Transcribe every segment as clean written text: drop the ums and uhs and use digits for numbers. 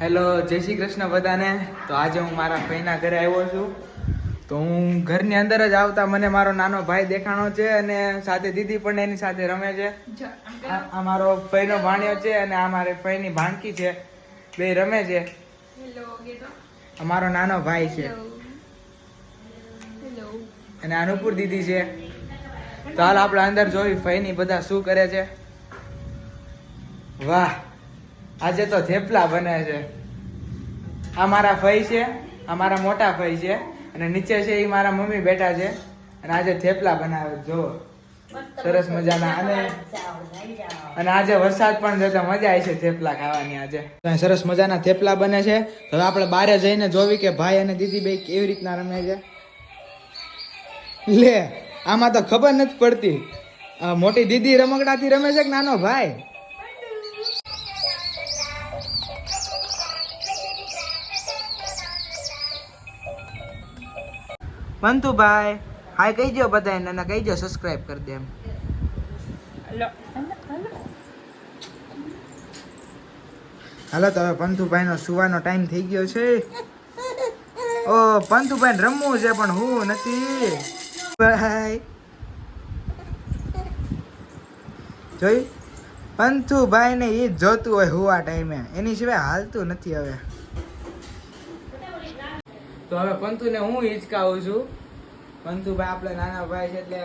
Hello, જય શ્રી કૃષ્ણ બધાને. તો આજે હું મારા ભાઈના ઘરે આવ્યો છું. તો હું ઘરની અંદર જ આવતા મને મારો નાનો ભાઈ દેખાણો છે અને સાથે દીદી પણ એની સાથે રમે છે. આ મારો ભાઈનો ભાણિયો છે અને આ મારી ભાઈની ભાણકી છે, બે રમે છે. અમારો નાનો ભાઈ છે અને આ નુપુર દીદી છે. તો હાલ આપણે અંદર જોઈ ભાઈની બધા શું કરે છે. વાહ, આજે તો થેપલા બને છે. આ મારા ભાઈ છે, આ મારા મોટા ભાઈ છે અને નીચે છે એ મારા મમ્મી બેઠા છે અને આજે થેપલા બનાવે જો સરસ મજાના. અને આજે વરસાદ પણ છે તો મજા આવી છે થેપલા ખાવાની. આજે સરસ મજાના થેપલા બને છે. હવે આપણે બહાર જઈને જોવી કે ભાઈ અને દીદી બે કેવી રીતના રમે છે. લે, આમાં તો ખબર નથી પડતી મોટી દીદી રમકડાથી રમે છે કે નાનો ભાઈ. મંતુભાઈ હાય કહી દો બધાને અને કહી દો સબસ્ક્રાઇબ કરી દે એમ. હાલો તો હવે પંતુભાઈ નો સુવાનો ટાઈમ થઈ ગયો છે. ઓ પંતુભાઈ રમવું છે પણ હું નથી. ભાઈ જોઈ પંતુભાઈ ને ઈ જ જોતું હોય હુવા ટાઈમે, એની સિવાય હાલતું નથી. હવે તો હવે પંતુને હું હિચકાવું છું. પંતુભાઈ આપણે નાના ભાઈ છે એટલે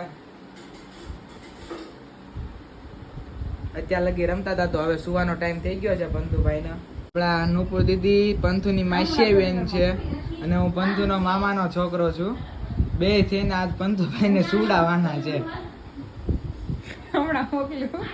અત્યાર લગી રમતા હતા. તો હવે સુવાનો ટાઈમ થઈ ગયો છે પંતુભાઈને. આપણા નુપુર દીદી પંતુની માસી બેન છે અને હું પંતુનો મામાનો છોકરો છું. બે થઈને આજ પંતુભાઈને સુડાવાના છે. હમણાં મોકલ્યું